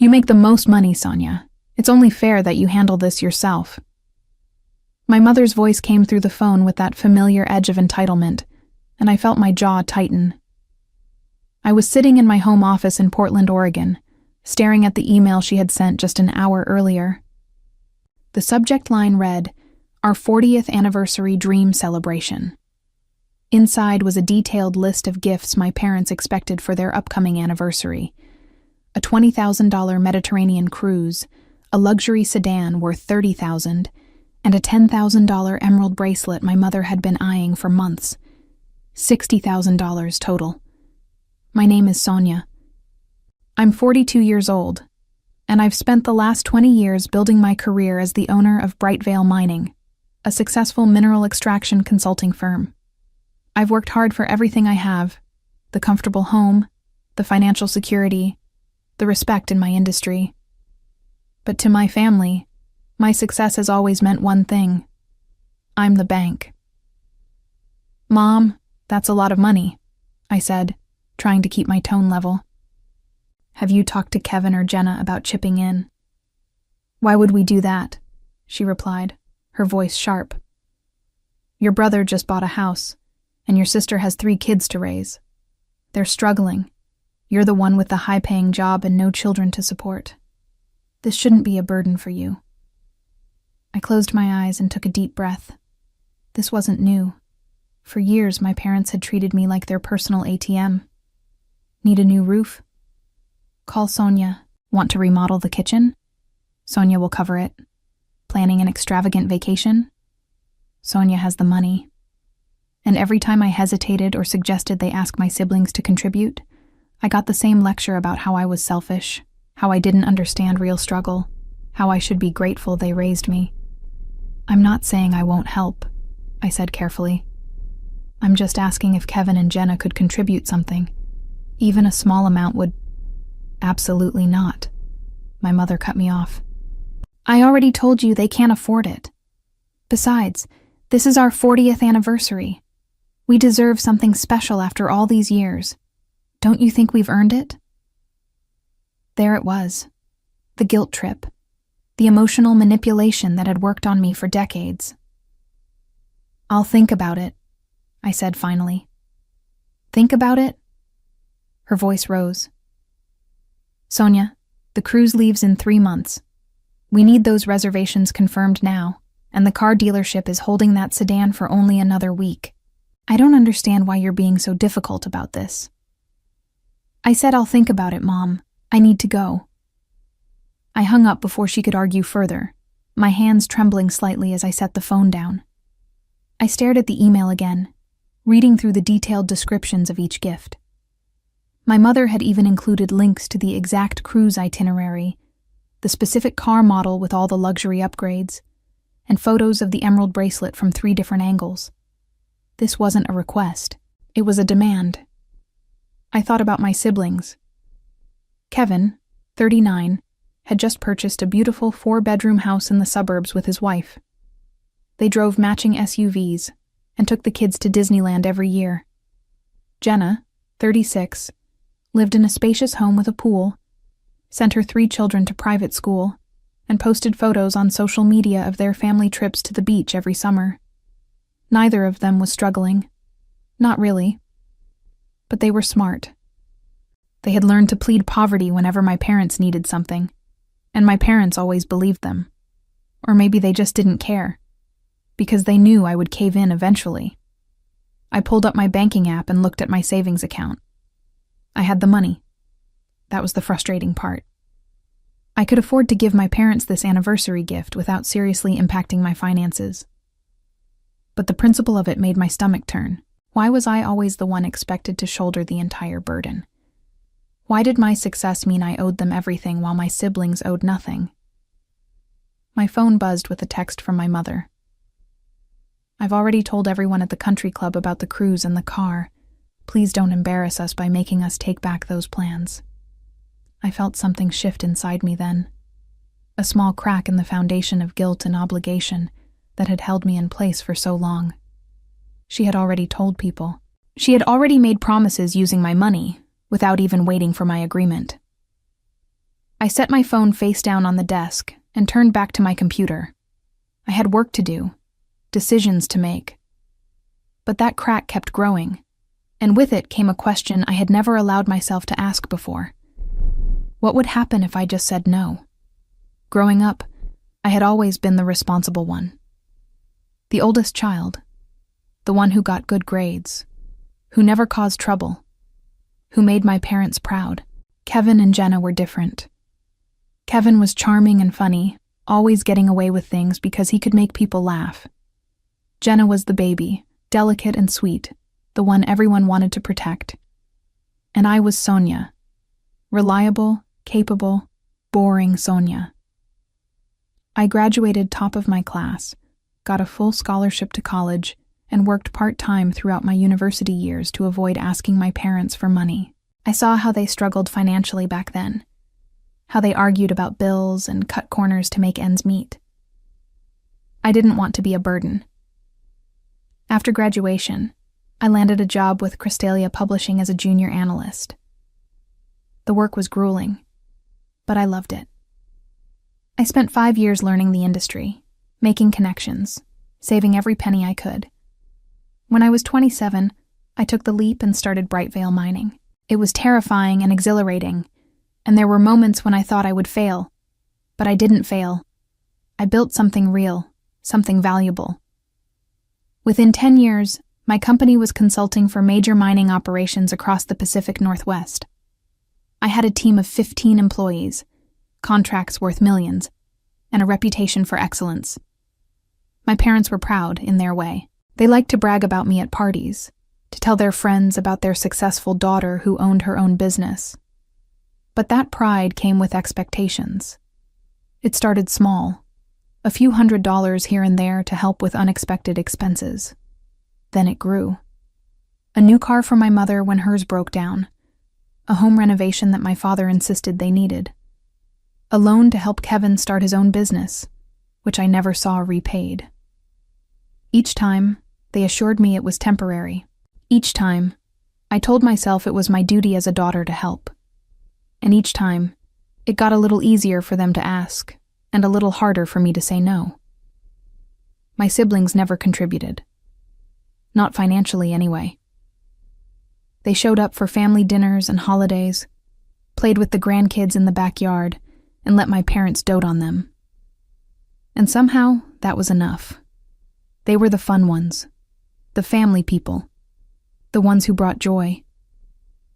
You make the most money, Sonia. It's only fair that you handle this yourself. My mother's voice came through the phone with that familiar edge of entitlement, and I felt my jaw tighten. I was sitting in my home office in Portland, Oregon, staring at the email she had sent just an hour earlier. The subject line read, "Our 40th Anniversary Dream Celebration." Inside was a detailed list of gifts my parents expected for their upcoming anniversary. A $20,000 Mediterranean cruise, a luxury sedan worth $30,000, and a $10,000 emerald bracelet my mother had been eyeing for months. $60,000 total. My name is Sonia. I'm 42 years old, and I've spent the last 20 years building my career as the owner of Brightvale Mining, a successful mineral extraction consulting firm. I've worked hard for everything I have: the comfortable home, the financial security, the respect in my industry. But to my family, my success has always meant one thing: I'm the bank. "Mom, that's a lot of money," I said, trying to keep my tone level. "Have you talked to Kevin or Jenna about chipping in?" "Why would we do that?" she replied, her voice sharp. "Your brother just bought a house, and your sister has 3 kids to raise. They're struggling. You're the one with the high-paying job and no children to support. This shouldn't be a burden for you." I closed my eyes and took a deep breath. This wasn't new. For years, my parents had treated me like their personal ATM. Need a new roof? Call Sonia. Want to remodel the kitchen? Sonia will cover it. Planning an extravagant vacation? Sonia has the money. And every time I hesitated or suggested they ask my siblings to contribute, I got the same lecture about how I was selfish, how I didn't understand real struggle, how I should be grateful they raised me. "I'm not saying I won't help," I said carefully. "I'm just asking if Kevin and Jenna could contribute something. Even a small amount would—" "Absolutely not." My mother cut me off. "I already told you they can't afford it. Besides, this is our 40th anniversary. We deserve something special after all these years. Don't you think we've earned it?" There it was. The guilt trip. The emotional manipulation that had worked on me for decades. "I'll think about it," I said finally. "Think about it?" Her voice rose. "Sonia, the cruise leaves in 3 months. We need those reservations confirmed now, and the car dealership is holding that sedan for only another week. I don't understand why you're being so difficult about this." I said, "I'll think about it, Mom. I need to go." I hung up before she could argue further, my hands trembling slightly as I set the phone down. I stared at the email again, reading through the detailed descriptions of each gift. My mother had even included links to the exact cruise itinerary, the specific car model with all the luxury upgrades, and photos of the emerald bracelet from 3 different angles. This wasn't a request. It was a demand. I thought about my siblings. Kevin, 39, had just purchased a beautiful 4-bedroom house in the suburbs with his wife. They drove matching SUVs and took the kids to Disneyland every year. Jenna, 36, lived in a spacious home with a pool, sent her 3 children to private school, and posted photos on social media of their family trips to the beach every summer. Neither of them was struggling. Not really. But they were smart. They had learned to plead poverty whenever my parents needed something, and my parents always believed them. Or maybe they just didn't care, because they knew I would cave in eventually. I pulled up my banking app and looked at my savings account. I had the money. That was the frustrating part. I could afford to give my parents this anniversary gift without seriously impacting my finances. But the principle of it made my stomach turn. Why was I always the one expected to shoulder the entire burden? Why did my success mean I owed them everything while my siblings owed nothing? My phone buzzed with a text from my mother. "I've already told everyone at the country club about the cruise and the car. Please don't embarrass us by making us take back those plans." I felt something shift inside me then. A small crack in the foundation of guilt and obligation that had held me in place for so long. She had already told people. She had already made promises using my money, without even waiting for my agreement. I set my phone face down on the desk and turned back to my computer. I had work to do, decisions to make. But that crack kept growing, and with it came a question I had never allowed myself to ask before. What would happen if I just said no? Growing up, I had always been the responsible one. The oldest child, the one who got good grades, who never caused trouble, who made my parents proud. Kevin and Jenna were different. Kevin was charming and funny, always getting away with things because he could make people laugh. Jenna was the baby, delicate and sweet, the one everyone wanted to protect. And I was Sonia. Reliable, capable, boring Sonia. I graduated top of my class, got a full scholarship to college, and worked part-time throughout my university years to avoid asking my parents for money. I saw how they struggled financially back then, how they argued about bills and cut corners to make ends meet. I didn't want to be a burden. After graduation, I landed a job with Crystalia Publishing as a junior analyst. The work was grueling, but I loved it. I spent 5 years learning the industry, making connections, saving every penny I could. When I was 27, I took the leap and started Brightvale Mining. It was terrifying and exhilarating, and there were moments when I thought I would fail, but I didn't fail. I built something real, something valuable. Within 10 years, my company was consulting for major mining operations across the Pacific Northwest. I had a team of 15 employees, contracts worth millions, and a reputation for excellence. My parents were proud in their way. They liked to brag about me at parties, to tell their friends about their successful daughter who owned her own business. But that pride came with expectations. It started small, a few $100s here and there to help with unexpected expenses. Then it grew. A new car for my mother when hers broke down, a home renovation that my father insisted they needed, a loan to help Kevin start his own business, which I never saw repaid. Each time, they assured me it was temporary. Each time, I told myself it was my duty as a daughter to help. And each time, it got a little easier for them to ask, and a little harder for me to say no. My siblings never contributed. Not financially, anyway. They showed up for family dinners and holidays, played with the grandkids in the backyard, and let my parents dote on them. And somehow, that was enough. They were the fun ones, the family people, the ones who brought joy.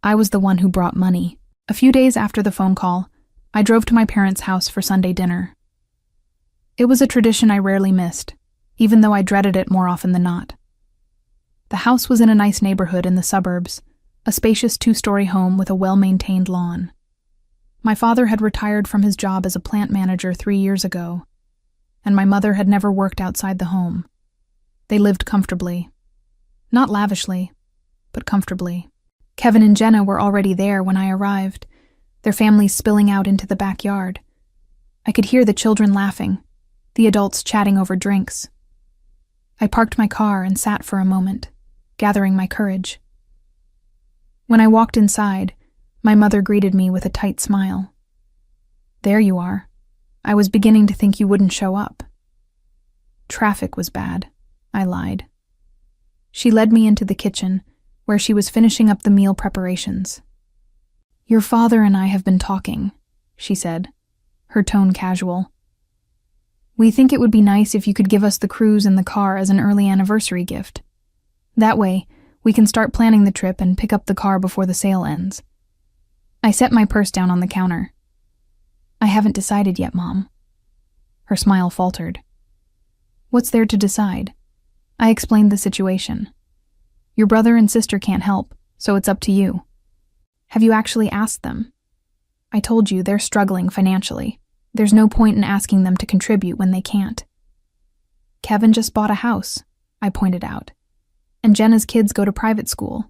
I was the one who brought money. A few days after the phone call, I drove to my parents' house for Sunday dinner. It was a tradition I rarely missed, even though I dreaded it more often than not. The house was in a nice neighborhood in the suburbs, a spacious 2-story home with a well-maintained lawn. My father had retired from his job as a plant manager 3 years ago, and my mother had never worked outside the home. They lived comfortably. Not lavishly, but comfortably. Kevin and Jenna were already there when I arrived, their families spilling out into the backyard. I could hear the children laughing, the adults chatting over drinks. I parked my car and sat for a moment, gathering my courage. When I walked inside, my mother greeted me with a tight smile. "There you are. I was beginning to think you wouldn't show up." "Traffic was bad," I lied. She led me into the kitchen, where she was finishing up the meal preparations. "Your father and I have been talking," she said, her tone casual. "We think it would be nice if you could give us the cruise and the car as an early anniversary gift. That way, we can start planning the trip and pick up the car before the sale ends." I set my purse down on the counter. "I haven't decided yet, Mom." Her smile faltered. "What's there to decide?" I explained the situation. "Your brother and sister can't help, so it's up to you." "Have you actually asked them?" "I told you they're struggling financially. There's no point in asking them to contribute when they can't." "Kevin just bought a house," I pointed out. "And Jenna's kids go to private school.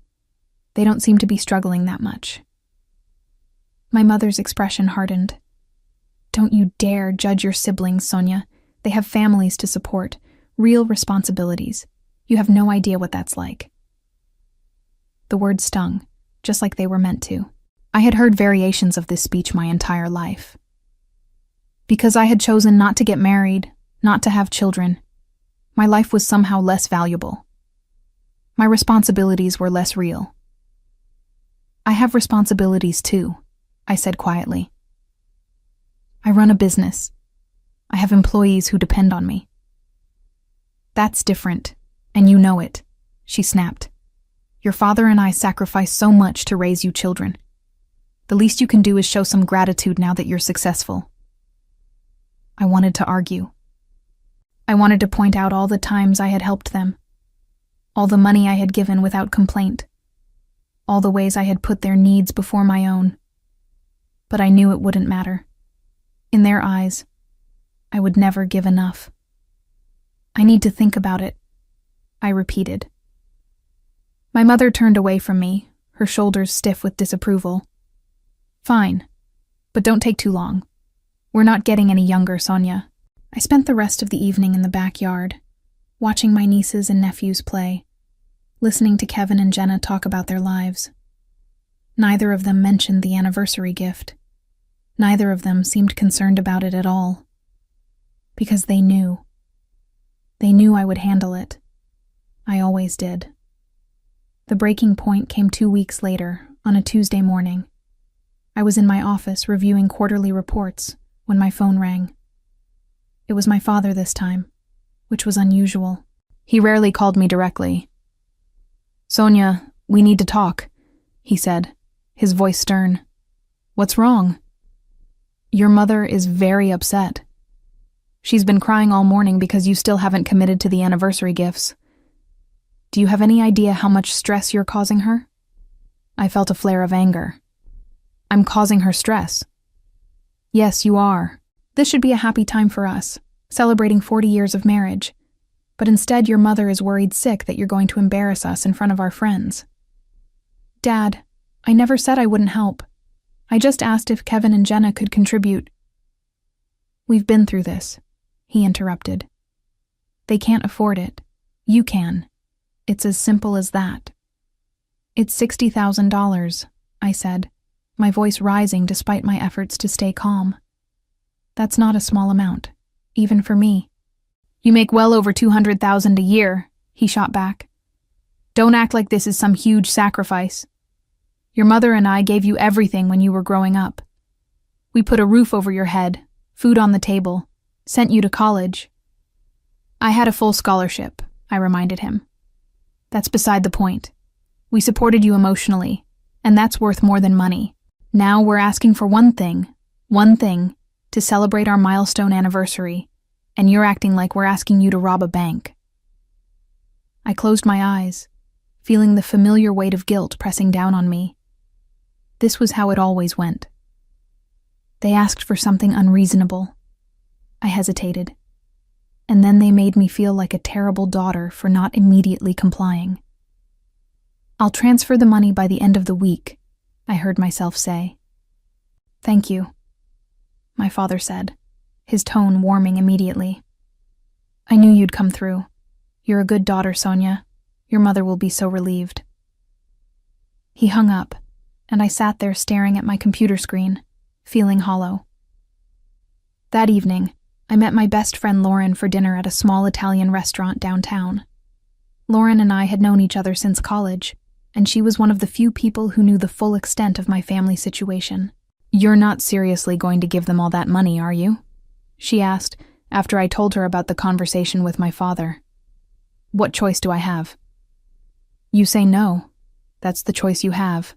They don't seem to be struggling that much." My mother's expression hardened. "Don't you dare judge your siblings, Sonia. They have families to support, real responsibilities. You have no idea what that's like." The words stung, just like they were meant to. I had heard variations of this speech my entire life, Because I had chosen not to get married, not to have children. My life was somehow less valuable. My responsibilities were less real. I have responsibilities too, I said quietly. I run a business. I have employees who depend on me. That's different, and you know it, she snapped. Your father and I sacrificed so much to raise you children. The least you can do is show some gratitude now that you're successful. I wanted to argue. I wanted to point out all the times I had helped them, all the money I had given without complaint, all the ways I had put their needs before my own. But I knew it wouldn't matter. In their eyes, I would never give enough. I need to think about it, I repeated. My mother turned away from me, her shoulders stiff with disapproval. Fine, but don't take too long. We're not getting any younger, Sonia. I spent the rest of the evening in the backyard, watching my nieces and nephews play, listening to Kevin and Jenna talk about their lives. Neither of them mentioned the anniversary gift. Neither of them seemed concerned about it at all. Because they knew. They knew I would handle it. I always did. The breaking point came 2 weeks later, on a Tuesday morning. I was in my office reviewing quarterly reports when my phone rang. It was my father this time, which was unusual. He rarely called me directly. Sonia, we need to talk, he said, his voice stern. What's wrong? Your mother is very upset. She's been crying all morning because you still haven't committed to the anniversary gifts. Do you have any idea how much stress you're causing her? I felt a flare of anger. I'm causing her stress. Yes, you are. This should be a happy time for us, celebrating 40 years of marriage. But instead your mother is worried sick that you're going to embarrass us in front of our friends. Dad, I never said I wouldn't help. I just asked if Kevin and Jenna could contribute. We've been through this, he interrupted. They can't afford it. You can. It's as simple as that. It's $60,000, I said, my voice rising despite my efforts to stay calm. That's not a small amount, even for me. You make well over $200,000 a year, he shot back. Don't act like this is some huge sacrifice. Your mother and I gave you everything when you were growing up. We put a roof over your head, food on the table, sent you to college. I had a full scholarship, I reminded him. That's beside the point. We supported you emotionally, and that's worth more than money. Now we're asking for one thing, to celebrate our milestone anniversary, and you're acting like we're asking you to rob a bank. I closed my eyes, feeling the familiar weight of guilt pressing down on me. This was how it always went. They asked for something unreasonable. I hesitated. And then they made me feel like a terrible daughter for not immediately complying. I'll transfer the money by the end of the week, I heard myself say. Thank you, my father said, his tone warming immediately. I knew you'd come through. You're a good daughter, Sonia. Your mother will be so relieved. He hung up, and I sat there staring at my computer screen, feeling hollow. That evening, I met my best friend Lauren for dinner at a small Italian restaurant downtown. Lauren and I had known each other since college, and she was one of the few people who knew the full extent of my family situation. You're not seriously going to give them all that money, are you? She asked, after I told her about the conversation with my father. What choice do I have? You say no. That's the choice you have.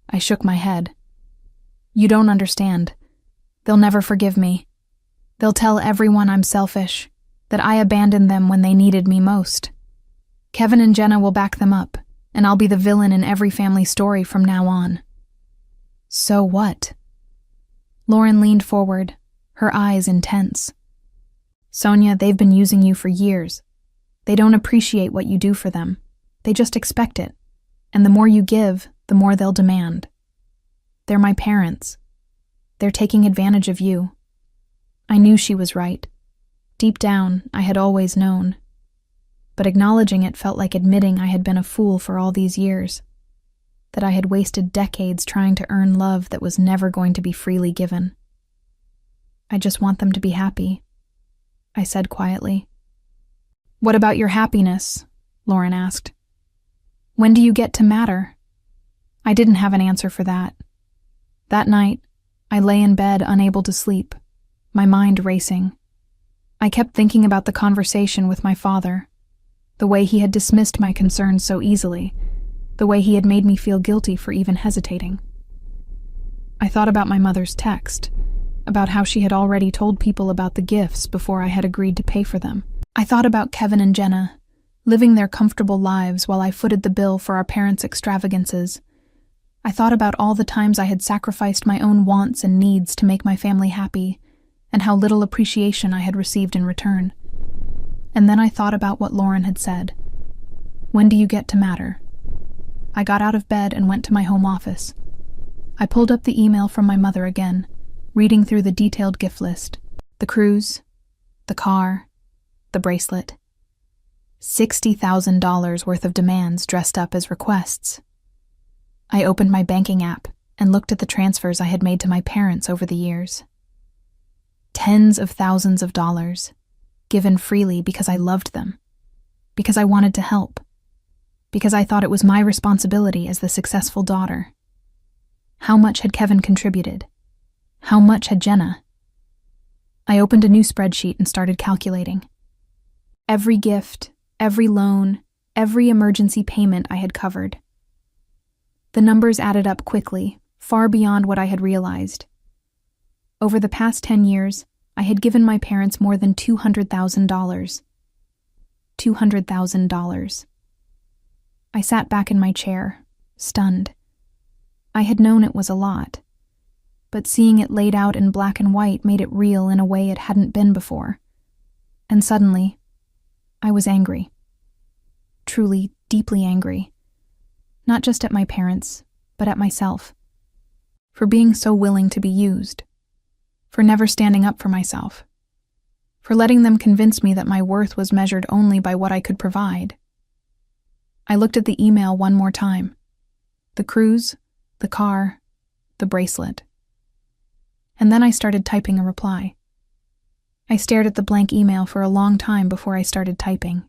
I shook my head. You don't understand. They'll never forgive me. They'll tell everyone I'm selfish, that I abandoned them when they needed me most. Kevin and Jenna will back them up, and I'll be the villain in every family story from now on. So what? Lauren leaned forward, her eyes intense. Sonia, they've been using you for years. They don't appreciate what you do for them. They just expect it. And the more you give, the more they'll demand. They're my parents. They're taking advantage of you. I knew she was right. Deep down, I had always known. But acknowledging it felt like admitting I had been a fool for all these years. That I had wasted decades trying to earn love that was never going to be freely given. I just want them to be happy, I said quietly. What about your happiness? Lauren asked. When do you get to matter? I didn't have an answer for that. That night, I lay in bed unable to sleep, my mind racing. I kept thinking about the conversation with my father, the way he had dismissed my concerns so easily, the way he had made me feel guilty for even hesitating. I thought about my mother's text, about how she had already told people about the gifts before I had agreed to pay for them. I thought about Kevin and Jenna, living their comfortable lives while I footed the bill for our parents' extravagances. I thought about all the times I had sacrificed my own wants and needs to make my family happy, and how little appreciation I had received in return. And then I thought about what Lauren had said. When do you get to matter? I got out of bed and went to my home office. I pulled up the email from my mother again, reading through the detailed gift list. The cruise, the car, the bracelet. $60,000 worth of demands dressed up as requests. I opened my banking app and looked at the transfers I had made to my parents over the years. Tens of thousands of dollars, given freely because I loved them, because I wanted to help, because I thought it was my responsibility as the successful daughter. How much had Kevin contributed? How much had Jenna? I opened a new spreadsheet and started calculating. Every gift, every loan, every emergency payment I had covered. The numbers added up quickly, far beyond what I had realized. Over the past 10 years, I had given my parents more than $200,000. $200,000. I sat back in my chair, stunned. I had known it was a lot, but seeing it laid out in black and white made it real in a way it hadn't been before. And suddenly, I was angry. Truly, deeply angry. Not just at my parents, but at myself. For being so willing to be used. For never standing up for myself. For letting them convince me that my worth was measured only by what I could provide. I looked at the email one more time. The cruise, the car, the bracelet. And then I started typing a reply. I stared at the blank email for a long time before I started typing.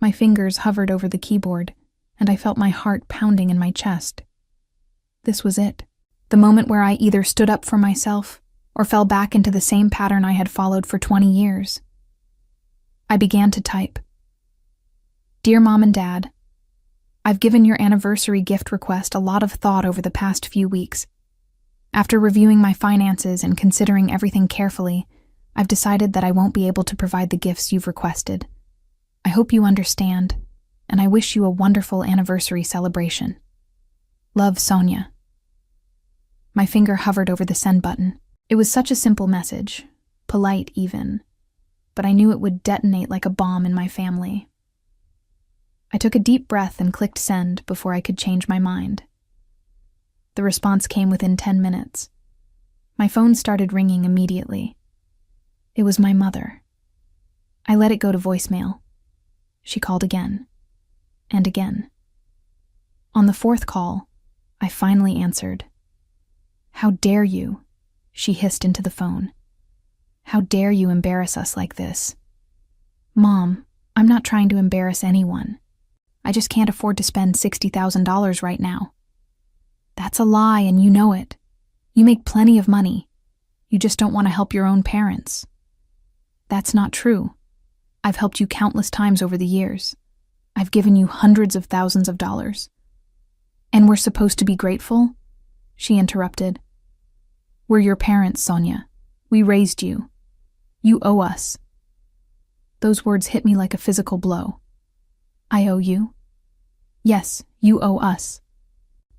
My fingers hovered over the keyboard, and I felt my heart pounding in my chest. This was it. The moment where I either stood up for myself or fell back into the same pattern I had followed for 20 years. I began to type. Dear Mom and Dad, I've given your anniversary gift request a lot of thought over the past few weeks. After reviewing my finances and considering everything carefully, I've decided that I won't be able to provide the gifts you've requested. I hope you understand, and I wish you a wonderful anniversary celebration. Love, Sonia. My finger hovered over the send button. It was such a simple message, polite even, but I knew it would detonate like a bomb in my family. I took a deep breath and clicked send before I could change my mind. The response came within 10 minutes. My phone started ringing immediately. It was my mother. I let it go to voicemail. She called again, and again. On the fourth call, I finally answered. How dare you? She hissed into the phone. How dare you embarrass us like this? Mom, I'm not trying to embarrass anyone. I just can't afford to spend $60,000 right now. That's a lie, and you know it. You make plenty of money. You just don't want to help your own parents. That's not true. I've helped you countless times over the years. I've given you hundreds of thousands of dollars. And we're supposed to be grateful? She interrupted. We're your parents, Sonia. We raised you. You owe us. Those words hit me like a physical blow. I owe you? Yes, you owe us.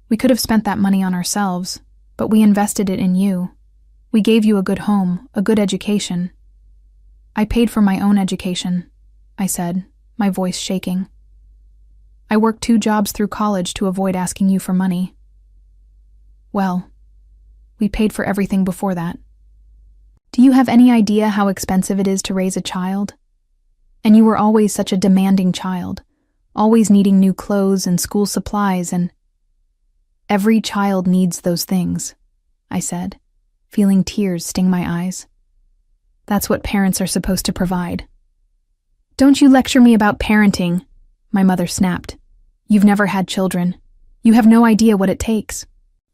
We could have spent that money on ourselves, but we invested it in you. We gave you a good home, a good education. I paid for my own education, I said, my voice shaking. I worked 2 jobs through college to avoid asking you for money. Well, we paid for everything before that. Do you have any idea how expensive it is to raise a child? And you were always such a demanding child, always needing new clothes and school supplies, and every child needs those things, I said, feeling tears sting my eyes. That's what parents are supposed to provide. Don't you lecture me about parenting, my mother snapped. You've never had children. You have no idea what it takes.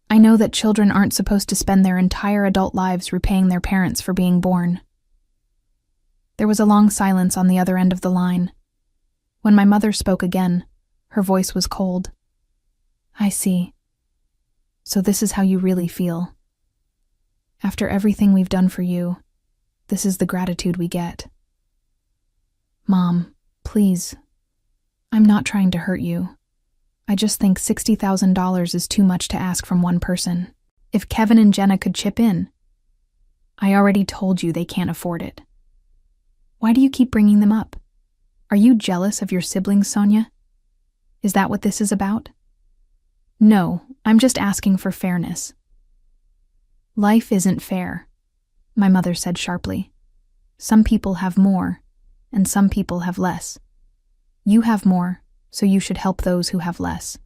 I know that children aren't supposed to spend their entire adult lives repaying their parents for being born. There was a long silence on the other end of the line. When my mother spoke again, her voice was cold. I see. So this is how you really feel. After everything we've done for you, this is the gratitude we get. Mom, please. I'm not trying to hurt you. I just think $60,000 is too much to ask from one person. If Kevin and Jenna could chip in. I already told you they can't afford it. Why do you keep bringing them up? Are you jealous of your siblings, Sonia? Is that what this is about? No, I'm just asking for fairness. Life isn't fair, my mother said sharply. Some people have more, and some people have less. You have more, so you should help those who have less.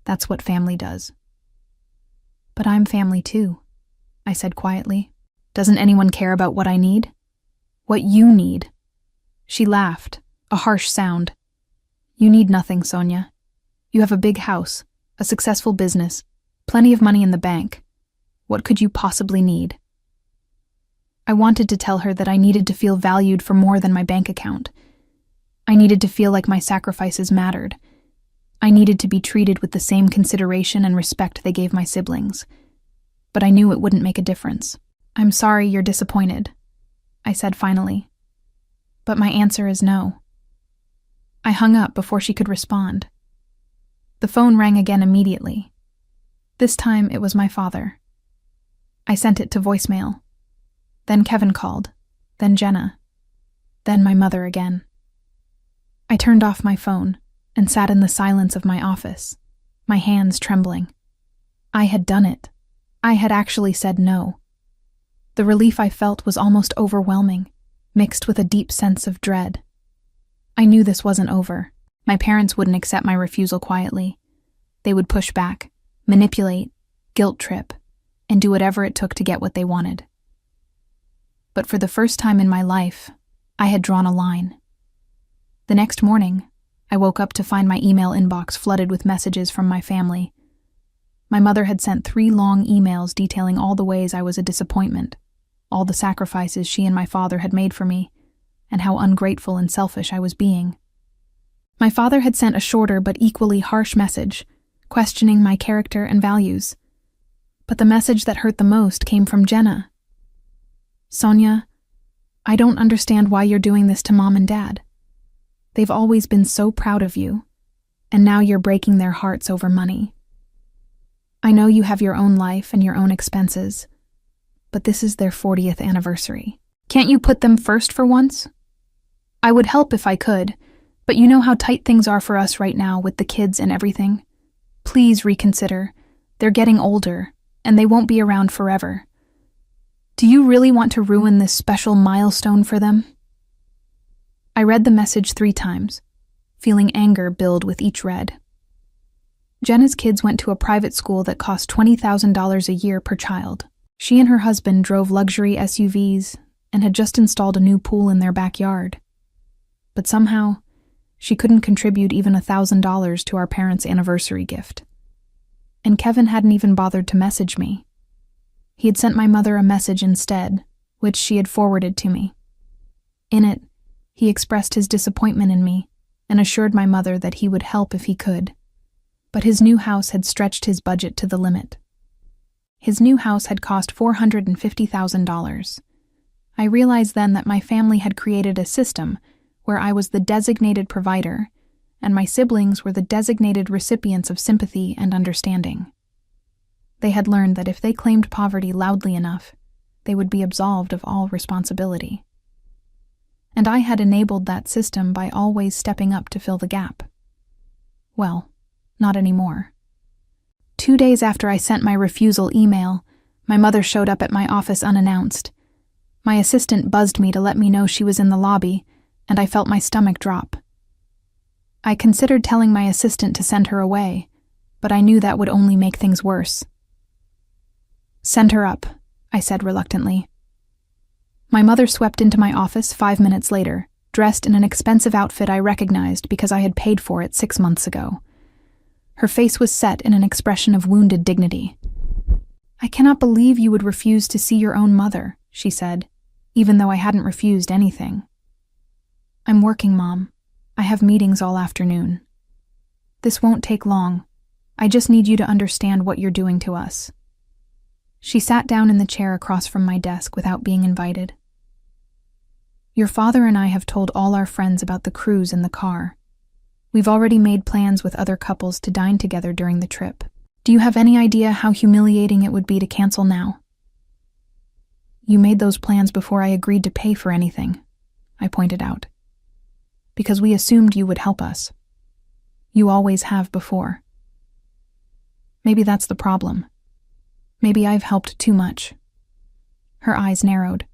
That's what family does. But I'm family too, I said quietly. Doesn't anyone care about what I need? What you need? She laughed, a harsh sound. You need nothing, Sonia. You have a big house, a successful business, plenty of money in the bank. What could you possibly need? I wanted to tell her that I needed to feel valued for more than my bank account. I needed to feel like my sacrifices mattered. I needed to be treated with the same consideration and respect they gave my siblings. But I knew it wouldn't make a difference. I'm sorry you're disappointed, I said finally. But my answer is no. I hung up before she could respond. The phone rang again immediately. This time it was my father. I sent it to voicemail. Then Kevin called, then Jenna, then my mother again. I turned off my phone and sat in the silence of my office, my hands trembling. I had done it. I had actually said no. The relief I felt was almost overwhelming, mixed with a deep sense of dread. I knew this wasn't over. My parents wouldn't accept my refusal quietly. They would push back, manipulate, guilt trip, and do whatever it took to get what they wanted. But for the first time in my life, I had drawn a line. The next morning, I woke up to find my email inbox flooded with messages from my family. My mother had sent 3 long emails detailing all the ways I was a disappointment, all the sacrifices she and my father had made for me, and how ungrateful and selfish I was being. My father had sent a shorter but equally harsh message, questioning my character and values. But the message that hurt the most came from Jenna. Sonia, I don't understand why you're doing this to Mom and Dad. They've always been so proud of you, and now you're breaking their hearts over money. I know you have your own life and your own expenses, but this is their 40th anniversary. Can't you put them first for once? I would help if I could, but you know how tight things are for us right now with the kids and everything. Please reconsider. They're getting older, and they won't be around forever. Do you really want to ruin this special milestone for them? I read the message 3 times, feeling anger build with each read. Jenna's kids went to a private school that cost $20,000 a year per child. She and her husband drove luxury SUVs and had just installed a new pool in their backyard. But somehow, she couldn't contribute even $1,000 to our parents' anniversary gift. And Kevin hadn't even bothered to message me. He had sent my mother a message instead, which she had forwarded to me. In it, he expressed his disappointment in me and assured my mother that he would help if he could. But his new house had stretched his budget to the limit. His new house had cost $450,000. I realized then that my family had created a system where I was the designated provider and my siblings were the designated recipients of sympathy and understanding. They had learned that if they claimed poverty loudly enough, they would be absolved of all responsibility. And I had enabled that system by always stepping up to fill the gap. Well, not anymore. 2 days after I sent my refusal email, my mother showed up at my office unannounced. My assistant buzzed me to let me know she was in the lobby, and I felt my stomach drop. I considered telling my assistant to send her away, but I knew that would only make things worse. Send her up, I said reluctantly. My mother swept into my office 5 minutes later, dressed in an expensive outfit I recognized because I had paid for it 6 months ago. Her face was set in an expression of wounded dignity. "I cannot believe you would refuse to see your own mother," she said, even though I hadn't refused anything. "I'm working, Mom. I have meetings all afternoon. This won't take long. I just need you to understand what you're doing to us." She sat down in the chair across from my desk without being invited. "Your father and I have told all our friends about the cruise in the car. We've already made plans with other couples to dine together during the trip. Do you have any idea how humiliating it would be to cancel now?" "You made those plans before I agreed to pay for anything," I pointed out. "Because we assumed you would help us. You always have before. Maybe that's the problem. Maybe I've helped too much." Her eyes narrowed.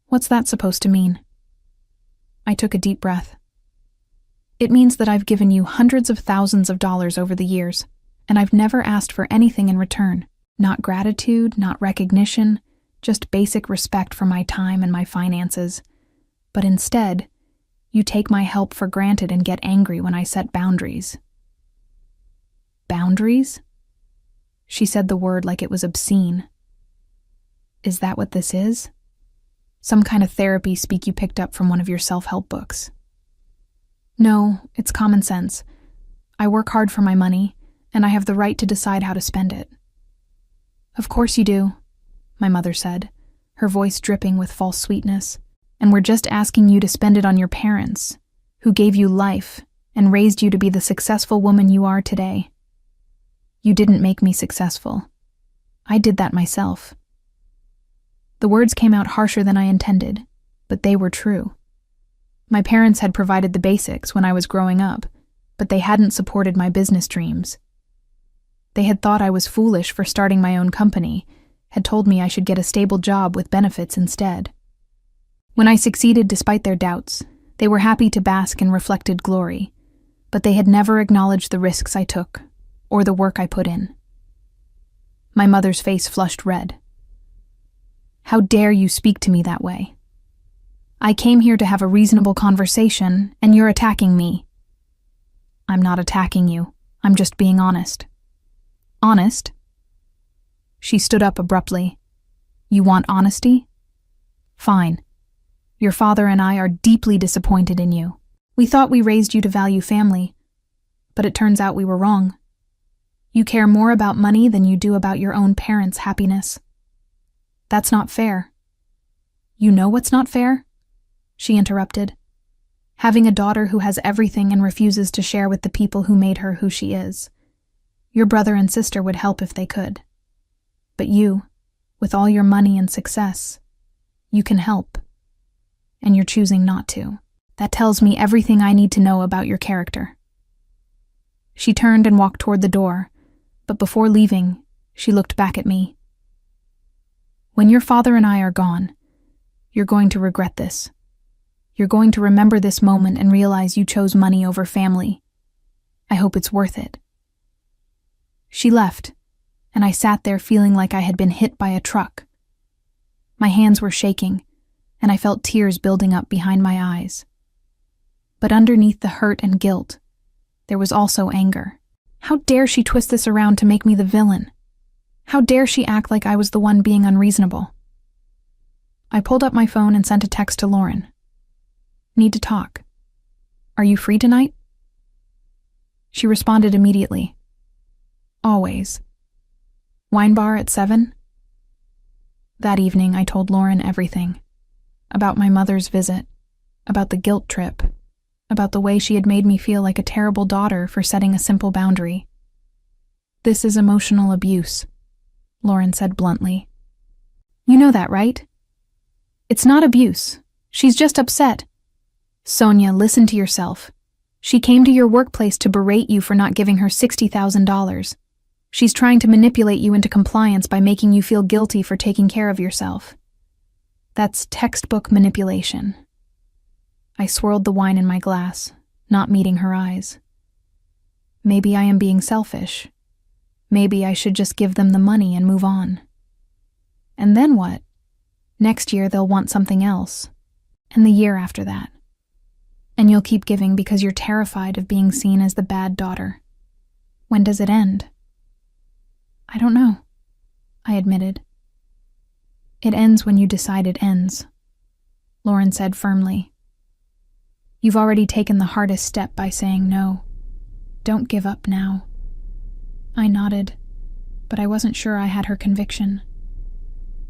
"What's that supposed to mean?" I took a deep breath. "It means that I've given you hundreds of thousands of dollars over the years, and I've never asked for anything in return. Not gratitude, not recognition, just basic respect for my time and my finances. But instead, you take my help for granted and get angry when I set boundaries." "Boundaries?" She said the word like it was obscene. "Is that what this is? Some kind of therapy speak you picked up from one of your self-help books?" "No, it's common sense. I work hard for my money, and I have the right to decide how to spend it." "Of course you do," my mother said, her voice dripping with false sweetness. "And we're just asking you to spend it on your parents, who gave you life and raised you to be the successful woman you are today. You didn't make me successful. I did that myself." The words came out harsher than I intended, but they were true. My parents had provided the basics when I was growing up, but they hadn't supported my business dreams. They had thought I was foolish for starting my own company, had told me I should get a stable job with benefits instead. When I succeeded despite their doubts, they were happy to bask in reflected glory, but they had never acknowledged the risks I took or the work I put in. My mother's face flushed red. "How dare you speak to me that way? I came here to have a reasonable conversation, and you're attacking me." "I'm not attacking you. I'm just being honest." "Honest?" She stood up abruptly. "You want honesty? Fine. Your father and I are deeply disappointed in you. We thought we raised you to value family, but it turns out we were wrong. You care more about money than you do about your own parents' happiness. That's not fair." "You know what's not fair?" she interrupted. "Having a daughter who has everything and refuses to share with the people who made her who she is. Your brother and sister would help if they could. But you, with all your money and success, you can help. And you're choosing not to. That tells me everything I need to know about your character." She turned and walked toward the door, but before leaving, she looked back at me. "When your father and I are gone, you're going to regret this. You're going to remember this moment and realize you chose money over family. I hope it's worth it." She left, and I sat there feeling like I had been hit by a truck. My hands were shaking, and I felt tears building up behind my eyes. But underneath the hurt and guilt, there was also anger. How dare she twist this around to make me the villain? How dare she act like I was the one being unreasonable? I pulled up my phone and sent a text to Lauren. "Need to talk. Are you free tonight?" She responded immediately. "Always. Wine bar at 7? That evening, I told Lauren everything. About my mother's visit, about the guilt trip, about the way she had made me feel like a terrible daughter for setting a simple boundary. "This is emotional abuse," Lauren said bluntly. "You know that, right? It's not abuse. She's just upset. Sonia, listen to yourself. She came to your workplace to berate you for not giving her $60,000. She's trying to manipulate you into compliance by making you feel guilty for taking care of yourself. That's textbook manipulation." I swirled the wine in my glass, not meeting her eyes. Maybe I am being selfish. Maybe I should just give them the money and move on. And then what? Next year they'll want something else. And the year after that. And you'll keep giving because you're terrified of being seen as the bad daughter. When does it end? I don't know, I admitted. It ends when you decide it ends, Lauren said firmly. You've already taken the hardest step by saying no. Don't give up now. I nodded, but I wasn't sure I had her conviction.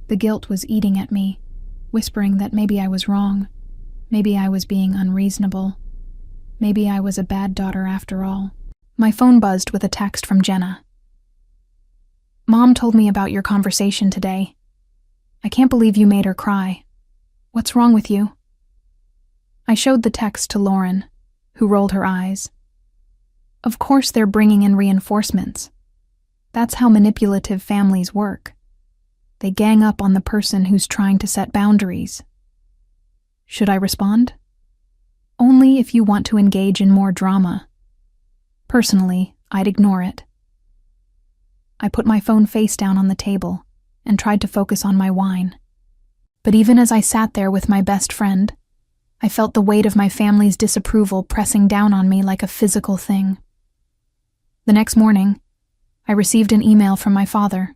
The guilt was eating at me, whispering that maybe I was wrong. Maybe I was being unreasonable. Maybe I was a bad daughter after all. My phone buzzed with a text from Jenna. Mom told me about your conversation today. I can't believe you made her cry. What's wrong with you? I showed the text to Lauren, who rolled her eyes. Of course they're bringing in reinforcements. That's how manipulative families work. They gang up on the person who's trying to set boundaries. Should I respond? Only if you want to engage in more drama. Personally, I'd ignore it. I put my phone face down on the table and tried to focus on my wine. But even as I sat there with my best friend, I felt the weight of my family's disapproval pressing down on me like a physical thing. The next morning, I received an email from my father.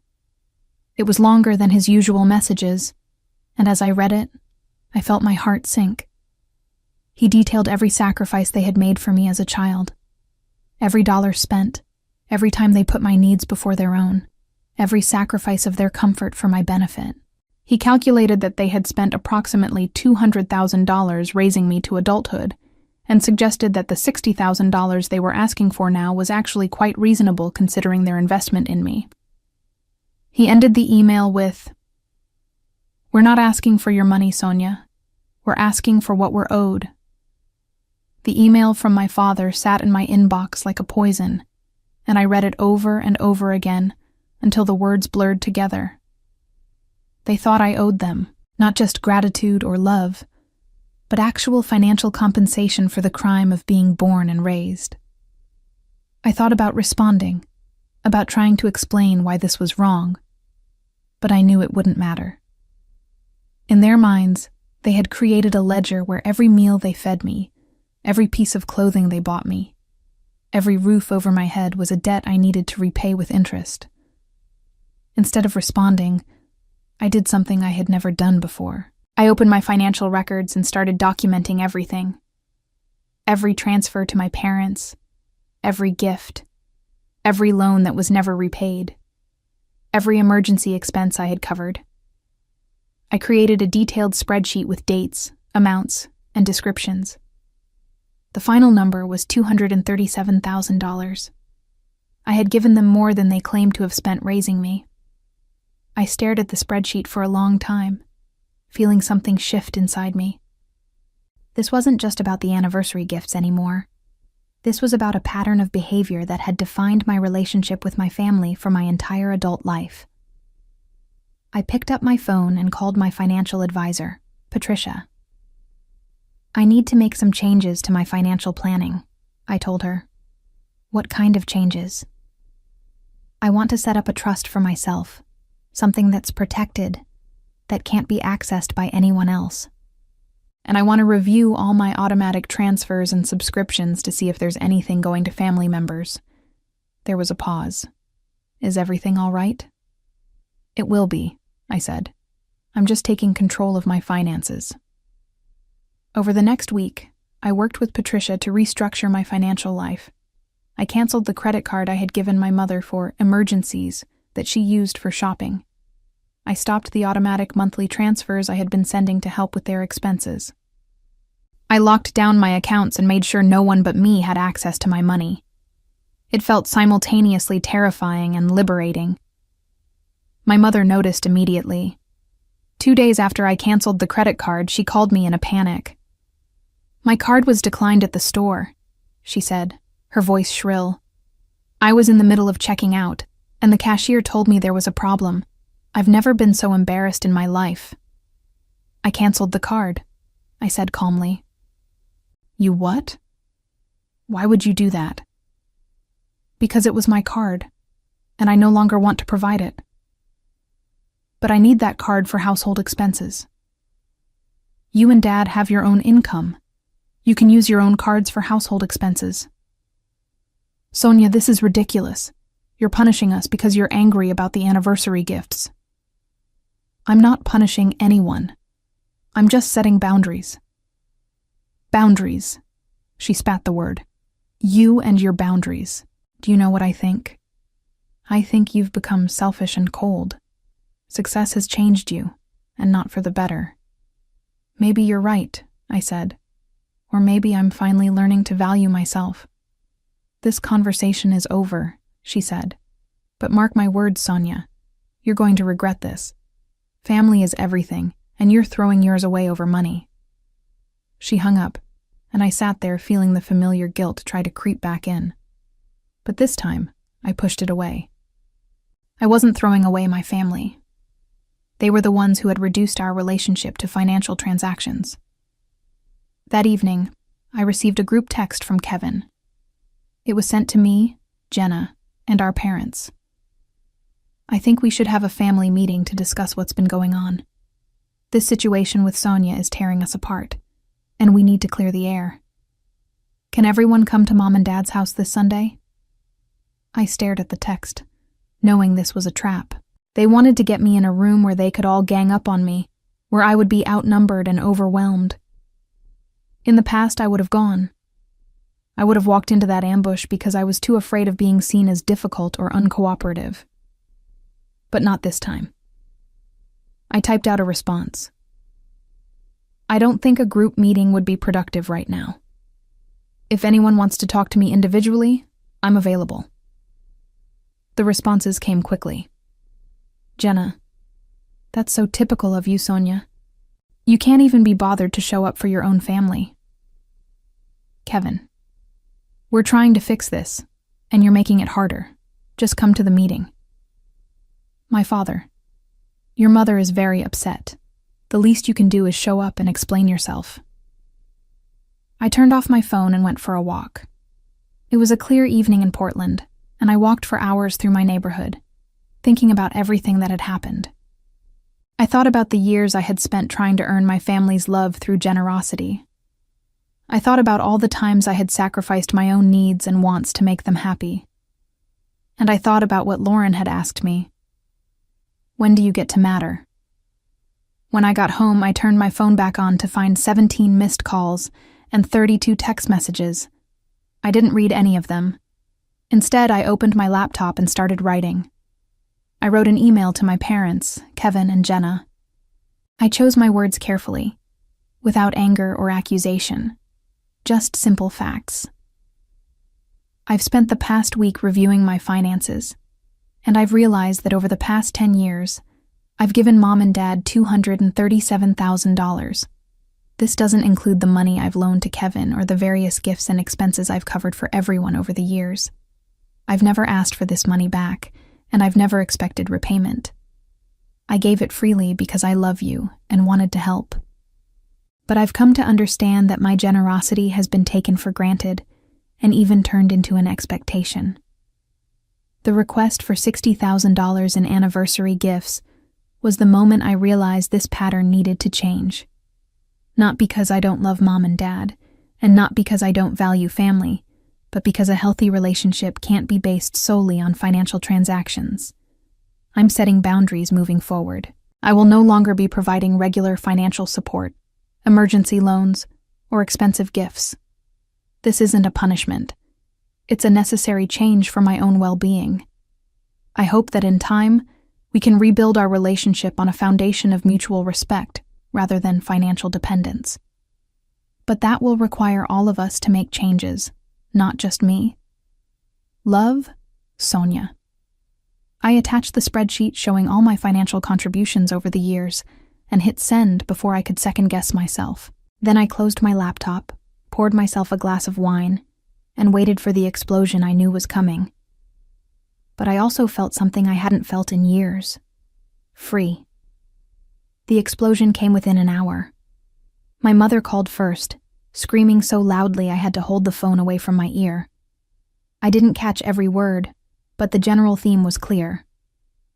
It was longer than his usual messages, and as I read it, I felt my heart sink. He detailed every sacrifice they had made for me as a child. Every dollar spent, every time they put my needs before their own, every sacrifice of their comfort for my benefit. He calculated that they had spent approximately $200,000 raising me to adulthood, and suggested that the $60,000 they were asking for now was actually quite reasonable considering their investment in me. He ended the email with, "We're not asking for your money, Sonia. We're asking for what we're owed." The email from my father sat in my inbox like a poison, and I read it over and over again until the words blurred together. They thought I owed them, not just gratitude or love, but actual financial compensation for the crime of being born and raised. I thought about responding, about trying to explain why this was wrong, but I knew it wouldn't matter. In their minds, they had created a ledger where every meal they fed me, every piece of clothing they bought me, every roof over my head was a debt I needed to repay with interest. Instead of responding, I did something I had never done before. I opened my financial records and started documenting everything. Every transfer to my parents, every gift, every loan that was never repaid, every emergency expense I had covered. I created a detailed spreadsheet with dates, amounts, and descriptions. The final number was $237,000. I had given them more than they claimed to have spent raising me. I stared at the spreadsheet for a long time, feeling something shift inside me. This wasn't just about the anniversary gifts anymore. This was about a pattern of behavior that had defined my relationship with my family for my entire adult life. I picked up my phone and called my financial advisor, Patricia. I need to make some changes to my financial planning, I told her. What kind of changes? I want to set up a trust for myself, something that's protected, that can't be accessed by anyone else. And I want to review all my automatic transfers and subscriptions to see if there's anything going to family members. There was a pause. Is everything all right? It will be, I said. I'm just taking control of my finances. Over the next week, I worked with Patricia to restructure my financial life. I canceled the credit card I had given my mother for emergencies that she used for shopping. I stopped the automatic monthly transfers I had been sending to help with their expenses. I locked down my accounts and made sure no one but me had access to my money. It felt simultaneously terrifying and liberating. My mother noticed immediately. 2 days after I canceled the credit card, she called me in a panic. My card was declined at the store, she said, her voice shrill. I was in the middle of checking out, and the cashier told me there was a problem. I've never been so embarrassed in my life. I canceled the card, I said calmly. You what? Why would you do that? Because it was my card, and I no longer want to provide it. But I need that card for household expenses. You and Dad have your own income. You can use your own cards for household expenses. Sonia, this is ridiculous. You're punishing us because you're angry about the anniversary gifts. I'm not punishing anyone. I'm just setting boundaries. Boundaries. She spat the word. You and your boundaries. Do you know what I think? I think you've become selfish and cold. Success has changed you, and not for the better. Maybe you're right, I said. Or maybe I'm finally learning to value myself. This conversation is over, she said. But mark my words, Sonia. You're going to regret this. Family is everything, and you're throwing yours away over money. She hung up, and I sat there feeling the familiar guilt try to creep back in. But this time, I pushed it away. I wasn't throwing away my family. They were the ones who had reduced our relationship to financial transactions. That evening, I received a group text from Kevin. It was sent to me, Jenna, and our parents. I think we should have a family meeting to discuss what's been going on. This situation with Sonia is tearing us apart, and we need to clear the air. Can everyone come to Mom and Dad's house this Sunday? I stared at the text, knowing this was a trap. They wanted to get me in a room where they could all gang up on me, where I would be outnumbered and overwhelmed. In the past, I would have gone. I would have walked into that ambush because I was too afraid of being seen as difficult or uncooperative. But not this time. I typed out a response. I don't think a group meeting would be productive right now. If anyone wants to talk to me individually, I'm available. The responses came quickly. Jenna, that's so typical of you, Sonia. You can't even be bothered to show up for your own family. Kevin, we're trying to fix this, and you're making it harder. Just come to the meeting. My father, your mother is very upset. The least you can do is show up and explain yourself. I turned off my phone and went for a walk. It was a clear evening in Portland, and I walked for hours through my neighborhood, thinking about everything that had happened. I thought about the years I had spent trying to earn my family's love through generosity. I thought about all the times I had sacrificed my own needs and wants to make them happy. And I thought about what Lauren had asked me. When do you get to matter? When I got home, I turned my phone back on to find 17 missed calls and 32 text messages. I didn't read any of them. Instead, I opened my laptop and started writing. I wrote an email to my parents, Kevin and Jenna. I chose my words carefully, without anger or accusation, just simple facts. I've spent the past week reviewing my finances, and I've realized that over the past 10 years, I've given Mom and Dad $237,000. This doesn't include the money I've loaned to Kevin or the various gifts and expenses I've covered for everyone over the years. I've never asked for this money back, and I've never expected repayment. I gave it freely because I love you and wanted to help. But I've come to understand that my generosity has been taken for granted and even turned into an expectation. The request for $60,000 in anniversary gifts was the moment I realized this pattern needed to change. Not because I don't love Mom and Dad, and not because I don't value family, but because a healthy relationship can't be based solely on financial transactions. I'm setting boundaries moving forward. I will no longer be providing regular financial support, emergency loans, or expensive gifts. This isn't a punishment. It's a necessary change for my own well-being. I hope that in time, we can rebuild our relationship on a foundation of mutual respect rather than financial dependence. But that will require all of us to make changes, not just me. Love, Sonia. I attached the spreadsheet showing all my financial contributions over the years and hit send before I could second-guess myself. Then I closed my laptop, poured myself a glass of wine, and waited for the explosion I knew was coming. But I also felt something I hadn't felt in years. Free. The explosion came within an hour. My mother called first, screaming so loudly I had to hold the phone away from my ear. I didn't catch every word, but the general theme was clear.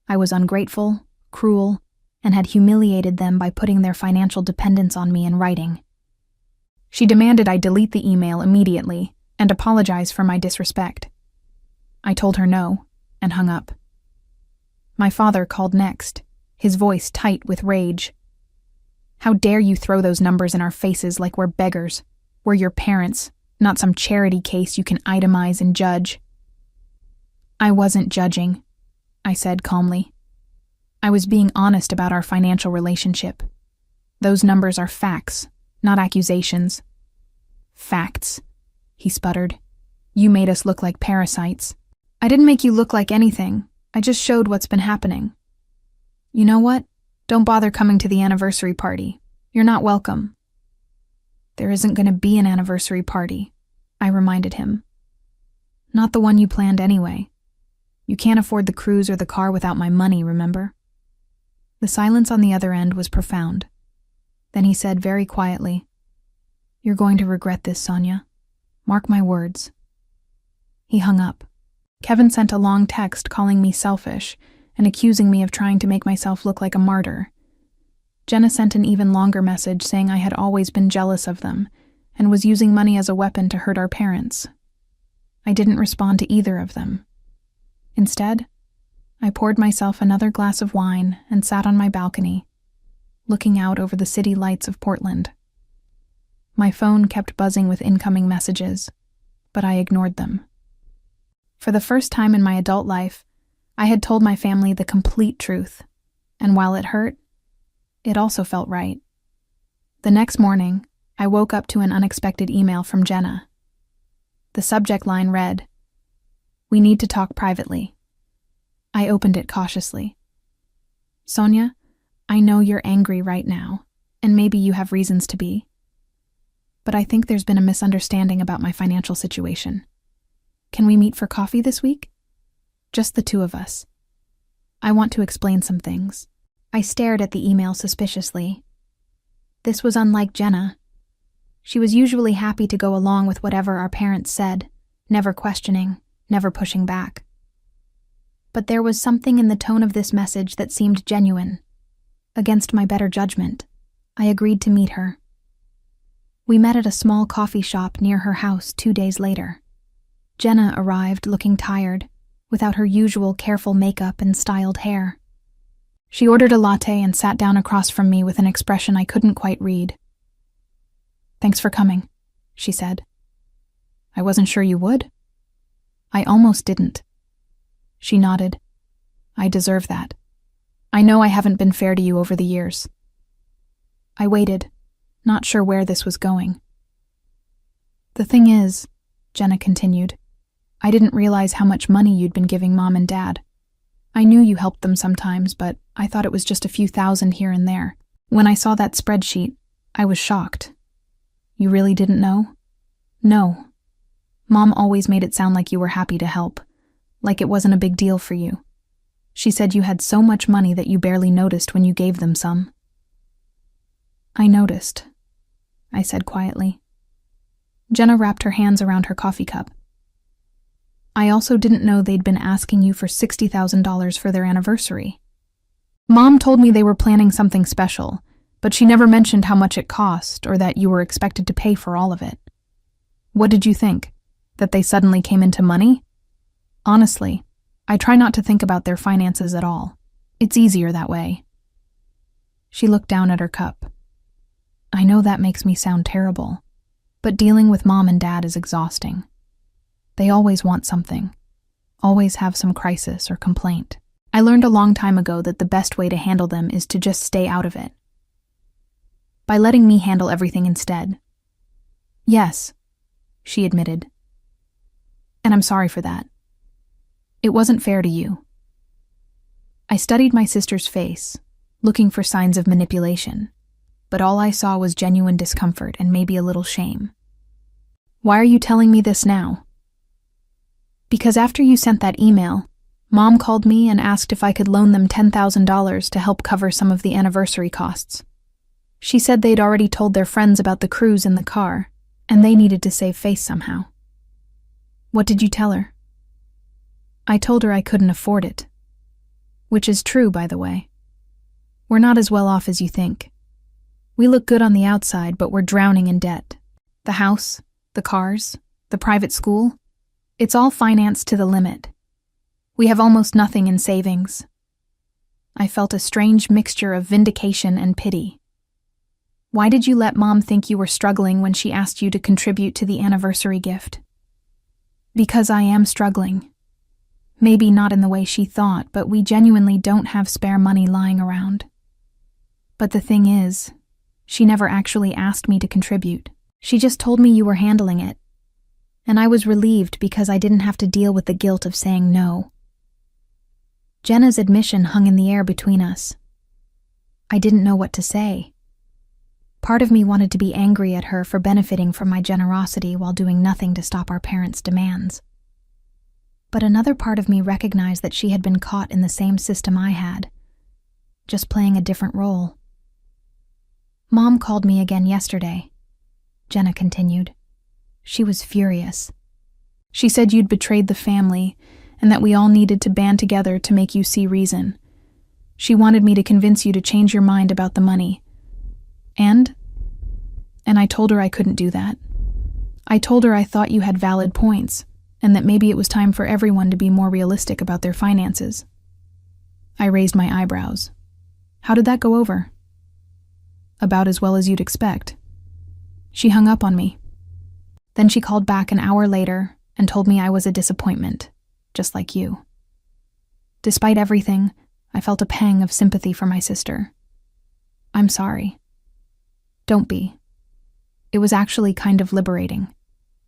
I was ungrateful, cruel, and had humiliated them by putting their financial dependence on me in writing. She demanded I delete the email immediately and apologize for my disrespect. I told her no, and hung up. My father called next, his voice tight with rage. "How dare you throw those numbers in our faces like we're beggars? We're your parents, not some charity case you can itemize and judge." "I wasn't judging," I said calmly. "I was being honest about our financial relationship. Those numbers are facts, not accusations." "Facts," he sputtered. "You made us look like parasites." "I didn't make you look like anything. I just showed what's been happening. You know what? Don't bother coming to the anniversary party. You're not welcome." "There isn't going to be an anniversary party," I reminded him. "Not the one you planned anyway. You can't afford the cruise or the car without my money, remember?" The silence on the other end was profound. Then he said very quietly, "You're going to regret this, Sonia. Mark my words." He hung up. Kevin sent a long text calling me selfish and accusing me of trying to make myself look like a martyr. Jenna sent an even longer message saying I had always been jealous of them and was using money as a weapon to hurt our parents. I didn't respond to either of them. Instead, I poured myself another glass of wine and sat on my balcony, looking out over the city lights of Portland. My phone kept buzzing with incoming messages, but I ignored them. For the first time in my adult life, I had told my family the complete truth, and while it hurt, it also felt right. The next morning, I woke up to an unexpected email from Jenna. The subject line read, "We need to talk privately." I opened it cautiously. "Sonia, I know you're angry right now, and maybe you have reasons to be. But I think there's been a misunderstanding about my financial situation. Can we meet for coffee this week? Just the two of us. I want to explain some things." I stared at the email suspiciously. This was unlike Jenna. She was usually happy to go along with whatever our parents said, never questioning, never pushing back. But there was something in the tone of this message that seemed genuine. Against my better judgment, I agreed to meet her. We met at a small coffee shop near her house 2 days later. Jenna arrived looking tired, without her usual careful makeup and styled hair. She ordered a latte and sat down across from me with an expression I couldn't quite read. "Thanks for coming," she said. "I wasn't sure you would." "I almost didn't." She nodded. "I deserve that. I know I haven't been fair to you over the years." I waited, not sure where this was going. "The thing is," Jenna continued, "I didn't realize how much money you'd been giving Mom and Dad. I knew you helped them sometimes, but I thought it was just a few thousand here and there. When I saw that spreadsheet, I was shocked." "You really didn't know?" "No. Mom always made it sound like you were happy to help, like it wasn't a big deal for you. She said you had so much money that you barely noticed when you gave them some." "I noticed," I said quietly. Jenna wrapped her hands around her coffee cup. "I also didn't know they'd been asking you for $60,000 for their anniversary. Mom told me they were planning something special, but she never mentioned how much it cost or that you were expected to pay for all of it. What did you think? That they suddenly came into money? Honestly, I try not to think about their finances at all. It's easier that way." She looked down at her cup. "I know that makes me sound terrible, but dealing with Mom and Dad is exhausting. They always want something, always have some crisis or complaint. I learned a long time ago that the best way to handle them is to just stay out of it. By letting me handle everything instead." "Yes," she admitted. "And I'm sorry for that. It wasn't fair to you." I studied my sister's face, looking for signs of manipulation, but all I saw was genuine discomfort and maybe a little shame. "Why are you telling me this now?" "Because after you sent that email, Mom called me and asked if I could loan them $10,000 to help cover some of the anniversary costs. She said they'd already told their friends about the cruise in the car, and they needed to save face somehow." "What did you tell her?" "I told her I couldn't afford it. Which is true, by the way. We're not as well off as you think. We look good on the outside, but we're drowning in debt. The house, the cars, the private school, it's all financed to the limit. We have almost nothing in savings. I felt a strange mixture of vindication and pity. Why did you let Mom think you were struggling when she asked you to contribute to the anniversary gift? Because I am struggling. Maybe not in the way she thought, but we genuinely don't have spare money lying around. But the thing is, she never actually asked me to contribute. She just told me you were handling it. And I was relieved because I didn't have to deal with the guilt of saying no. Jenna's admission hung in the air between us. I didn't know what to say. Part of me wanted to be angry at her for benefiting from my generosity while doing nothing to stop our parents' demands. But another part of me recognized that she had been caught in the same system I had, just playing a different role. Mom called me again yesterday, Jenna continued. She was furious. She said you'd betrayed the family and that we all needed to band together to make you see reason. She wanted me to convince you to change your mind about the money. And I told her I couldn't do that. I told her I thought you had valid points, and that maybe it was time for everyone to be more realistic about their finances. I raised my eyebrows. How did that go over? About as well as you'd expect. She hung up on me. Then she called back an hour later and told me I was a disappointment, just like you. Despite everything, I felt a pang of sympathy for my sister. I'm sorry. Don't be. It was actually kind of liberating.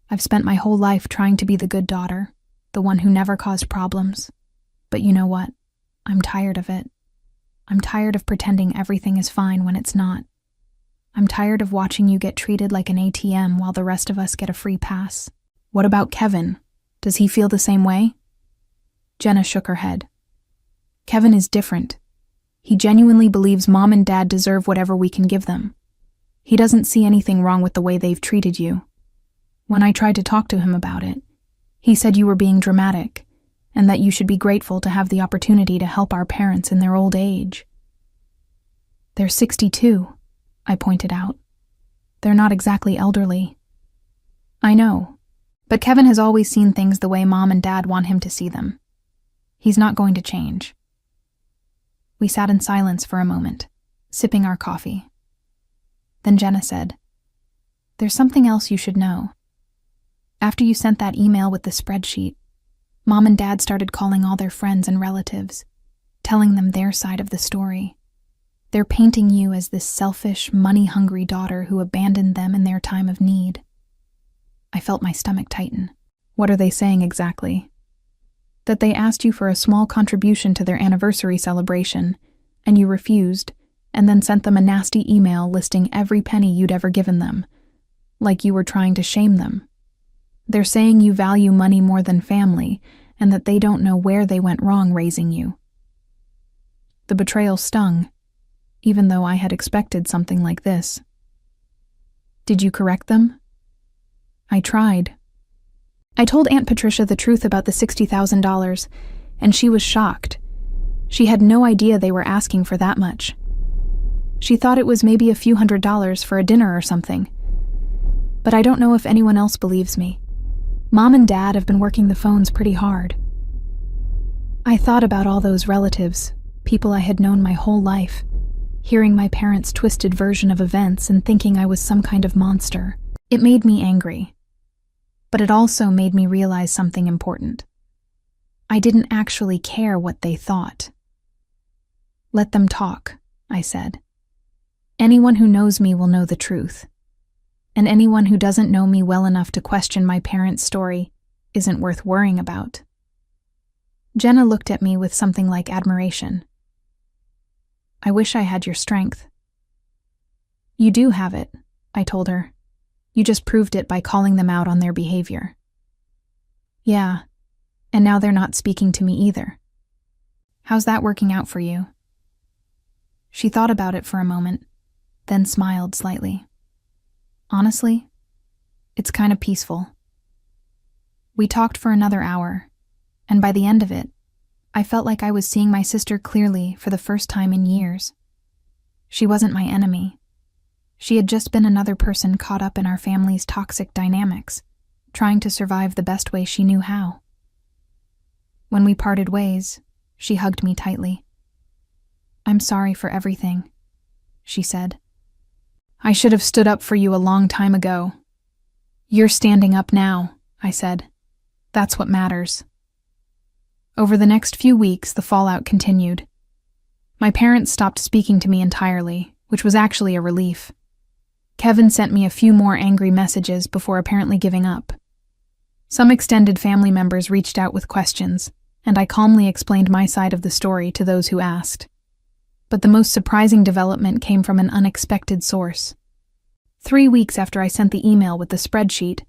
I've spent my whole life trying to be the good daughter, the one who never caused problems. But you know what? I'm tired of it. I'm tired of pretending everything is fine when it's not. I'm tired of watching you get treated like an ATM while the rest of us get a free pass. What about Kevin? Does he feel the same way? Jenna shook her head. Kevin is different. He genuinely believes Mom and Dad deserve whatever we can give them. He doesn't see anything wrong with the way they've treated you. When I tried to talk to him about it, he said you were being dramatic, and that you should be grateful to have the opportunity to help our parents in their old age. They're 62, I pointed out. They're not exactly elderly. I know, but Kevin has always seen things the way Mom and Dad want him to see them. He's not going to change. We sat in silence for a moment, sipping our coffee. Then Jenna said, "There's something else you should know. After you sent that email with the spreadsheet, Mom and Dad started calling all their friends and relatives, telling them their side of the story. They're painting you as this selfish, money-hungry daughter who abandoned them in their time of need." I felt my stomach tighten. What are they saying exactly? That they asked you for a small contribution to their anniversary celebration, and you refused, and then sent them a nasty email listing every penny you'd ever given them, like you were trying to shame them. They're saying you value money more than family, and that they don't know where they went wrong raising you. The betrayal stung, even though I had expected something like this. Did you correct them? I tried. I told Aunt Patricia the truth about the $60,000, and she was shocked. She had no idea they were asking for that much. She thought it was maybe a few $100s for a dinner or something. But I don't know if anyone else believes me. Mom and Dad have been working the phones pretty hard. I thought about all those relatives, people I had known my whole life, hearing my parents' twisted version of events and thinking I was some kind of monster. It made me angry. But it also made me realize something important. I didn't actually care what they thought. Let them talk, I said. Anyone who knows me will know the truth. And anyone who doesn't know me well enough to question my parents' story isn't worth worrying about. Jenna looked at me with something like admiration. I wish I had your strength. You do have it, I told her. You just proved it by calling them out on their behavior. Yeah, and now they're not speaking to me either. How's that working out for you? She thought about it for a moment, then smiled slightly. Honestly, it's kind of peaceful. We talked for another hour, and by the end of it, I felt like I was seeing my sister clearly for the first time in years. She wasn't my enemy. She had just been another person caught up in our family's toxic dynamics, trying to survive the best way she knew how. When we parted ways, she hugged me tightly. "I'm sorry for everything," she said. "I should have stood up for you a long time ago." "You're standing up now," I said. "That's what matters." Over the next few weeks, the fallout continued. My parents stopped speaking to me entirely, which was actually a relief. Kevin sent me a few more angry messages before apparently giving up. Some extended family members reached out with questions, and I calmly explained my side of the story to those who asked. But the most surprising development came from an unexpected source. 3 weeks after I sent the email with the spreadsheet,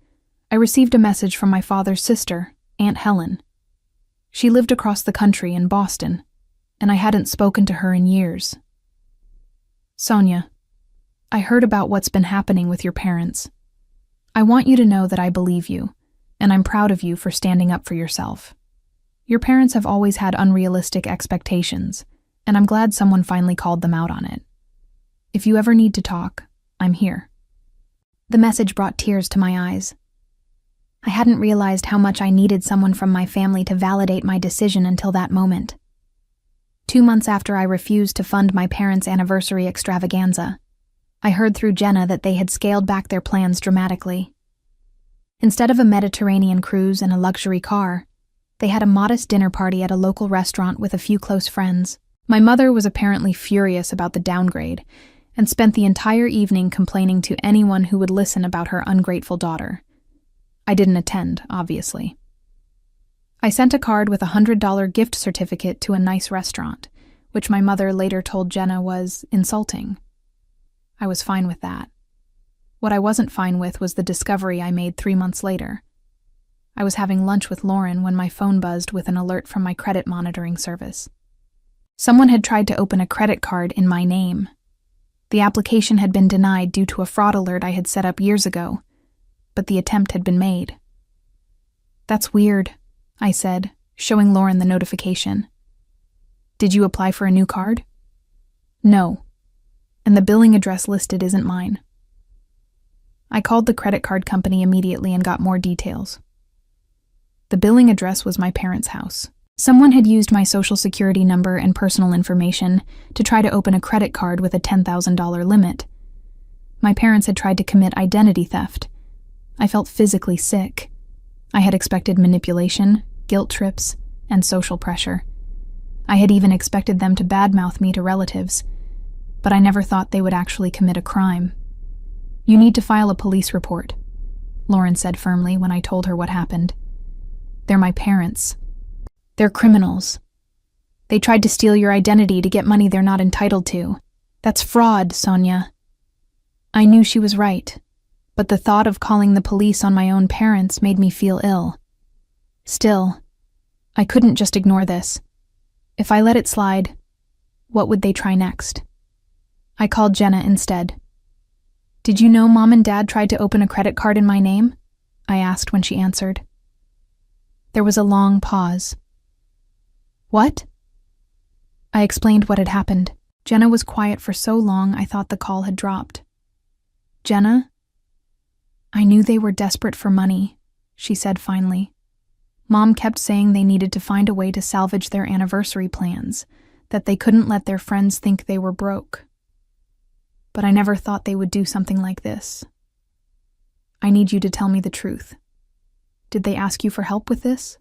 I received a message from my father's sister, Aunt Helen. She lived across the country in Boston, and I hadn't spoken to her in years. "Sonia, I heard about what's been happening with your parents. I want you to know that I believe you, and I'm proud of you for standing up for yourself. Your parents have always had unrealistic expectations, and I'm glad someone finally called them out on it. If you ever need to talk, I'm here." The message brought tears to my eyes. I hadn't realized how much I needed someone from my family to validate my decision until that moment. 2 months after I refused to fund my parents' anniversary extravaganza, I heard through Jenna that they had scaled back their plans dramatically. Instead of a Mediterranean cruise and a luxury car, they had a modest dinner party at a local restaurant with a few close friends. My mother was apparently furious about the downgrade and spent the entire evening complaining to anyone who would listen about her ungrateful daughter. I didn't attend, obviously. I sent a card with a $100 gift certificate to a nice restaurant, which my mother later told Jenna was insulting. I was fine with that. What I wasn't fine with was the discovery I made 3 months later. I was having lunch with Lauren when my phone buzzed with an alert from my credit monitoring service. Someone had tried to open a credit card in my name. The application had been denied due to a fraud alert I had set up years ago, but the attempt had been made. "That's weird," I said, showing Lauren the notification. "Did you apply for a new card?" "No, and the billing address listed isn't mine." I called the credit card company immediately and got more details. The billing address was my parents' house. Someone had used my social security number and personal information to try to open a credit card with a $10,000 limit. My parents had tried to commit identity theft. I felt physically sick. I had expected manipulation, guilt trips, and social pressure. I had even expected them to badmouth me to relatives, but I never thought they would actually commit a crime. "You need to file a police report," Lauren said firmly when I told her what happened. "They're my parents. They're criminals. They tried to steal your identity to get money they're not entitled to. That's fraud, Sonia." I knew she was right, but the thought of calling the police on my own parents made me feel ill. Still, I couldn't just ignore this. If I let it slide, what would they try next? I called Jenna instead. "Did you know Mom and Dad tried to open a credit card in my name?" I asked when she answered. There was a long pause. "What?" I explained what had happened. Jenna was quiet for so long I thought the call had dropped. "Jenna?" "I knew they were desperate for money," she said finally. "Mom kept saying they needed to find a way to salvage their anniversary plans, that they couldn't let their friends think they were broke. But I never thought they would do something like this. I need you to tell me the truth. Did they ask you for help with this?"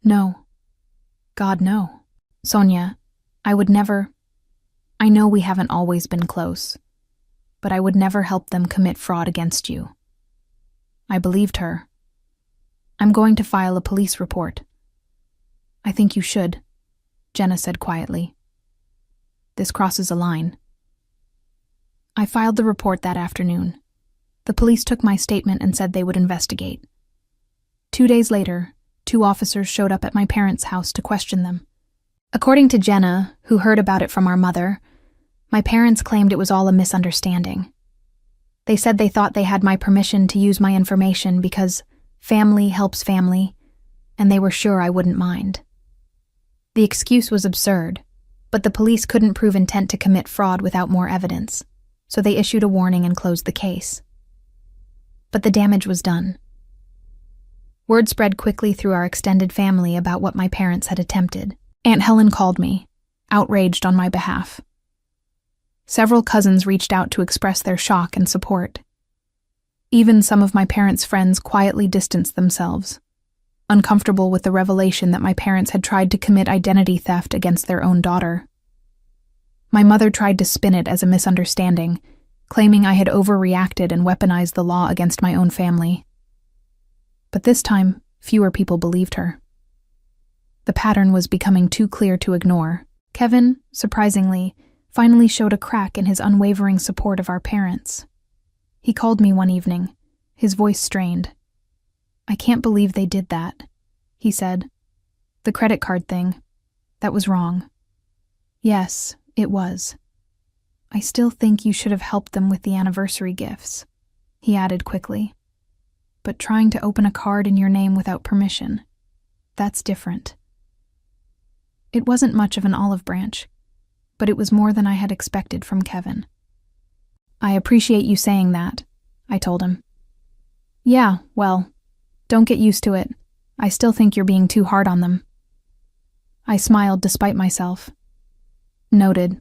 "No. God, no. Sonia, I would never. I know we haven't always been close, but I would never help them commit fraud against you." I believed her. "I'm going to file a police report." "I think you should," Jenna said quietly. "This crosses a line." I filed the report that afternoon. The police took my statement and said they would investigate. 2 days later, 2 officers showed up at my parents' house to question them. According to Jenna, who heard about it from our mother, my parents claimed it was all a misunderstanding. They said they thought they had my permission to use my information because family helps family, and they were sure I wouldn't mind. The excuse was absurd. But the police couldn't prove intent to commit fraud without more evidence, so they issued a warning and closed the case. But the damage was done. Word spread quickly through our extended family about what my parents had attempted. Aunt Helen called me, outraged on my behalf. Several cousins reached out to express their shock and support. Even some of my parents' friends quietly distanced themselves, uncomfortable with the revelation that my parents had tried to commit identity theft against their own daughter. My mother tried to spin it as a misunderstanding, claiming I had overreacted and weaponized the law against my own family. But this time, fewer people believed her. The pattern was becoming too clear to ignore. Kevin, surprisingly, finally showed a crack in his unwavering support of our parents. He called me one evening, his voice strained. "I can't believe they did that," he said. "The credit card thing, that was wrong." "Yes, it was. I still think you should have helped them with the anniversary gifts," he added quickly. "But trying to open a card in your name without permission, that's different." It wasn't much of an olive branch, but it was more than I had expected from Kevin. "I appreciate you saying that," I told him. "Yeah, well, don't get used to it. I still think you're being too hard on them." I smiled despite myself. Noted.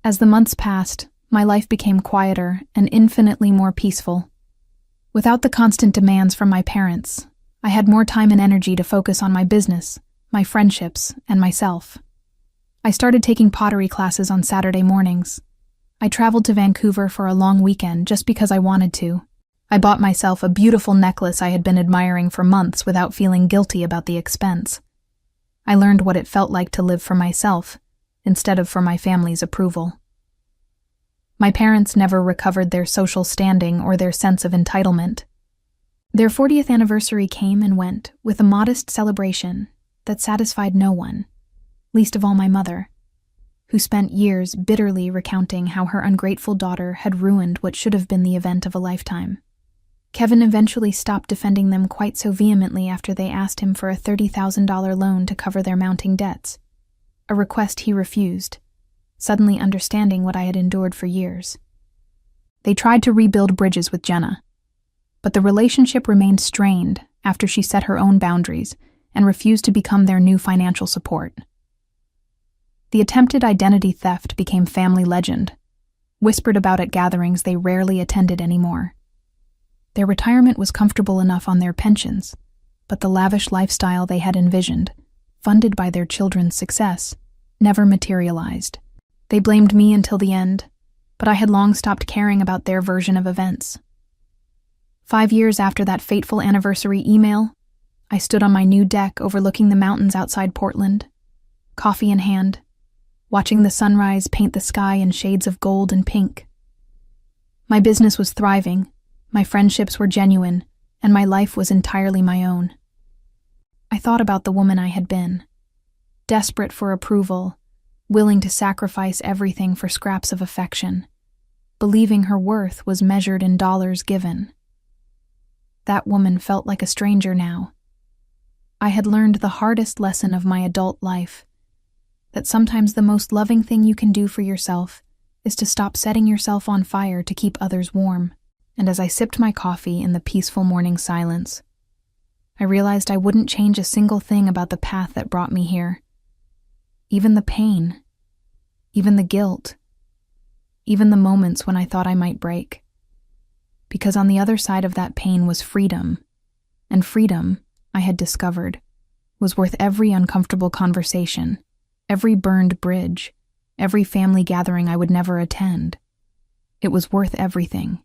As the months passed, my life became quieter and infinitely more peaceful. Without the constant demands from my parents, I had more time and energy to focus on my business, my friendships, and myself. I started taking pottery classes on Saturday mornings. I traveled to Vancouver for a long weekend just because I wanted to. I bought myself a beautiful necklace I had been admiring for months without feeling guilty about the expense. I learned what it felt like to live for myself, instead of for my family's approval. My parents never recovered their social standing or their sense of entitlement. Their 40th anniversary came and went with a modest celebration that satisfied no one, least of all my mother, who spent years bitterly recounting how her ungrateful daughter had ruined what should have been the event of a lifetime. Kevin eventually stopped defending them quite so vehemently after they asked him for a $30,000 loan to cover their mounting debts, a request he refused, suddenly understanding what I had endured for years. They tried to rebuild bridges with Jenna, but the relationship remained strained after she set her own boundaries and refused to become their new financial support. The attempted identity theft became family legend, whispered about at gatherings they rarely attended anymore. Their retirement was comfortable enough on their pensions, but the lavish lifestyle they had envisioned, funded by their children's success, never materialized. They blamed me until the end, but I had long stopped caring about their version of events. 5 years after that fateful anniversary email, I stood on my new deck overlooking the mountains outside Portland, coffee in hand, watching the sunrise paint the sky in shades of gold and pink. My business was thriving, my friendships were genuine, and my life was entirely my own. I thought about the woman I had been, desperate for approval, willing to sacrifice everything for scraps of affection, believing her worth was measured in dollars given. That woman felt like a stranger now. I had learned the hardest lesson of my adult life, that sometimes the most loving thing you can do for yourself is to stop setting yourself on fire to keep others warm. And as I sipped my coffee in the peaceful morning silence, I realized I wouldn't change a single thing about the path that brought me here. Even the pain, even the guilt, even the moments when I thought I might break. Because on the other side of that pain was freedom, and freedom, I had discovered, was worth every uncomfortable conversation, every burned bridge, every family gathering I would never attend. It was worth everything.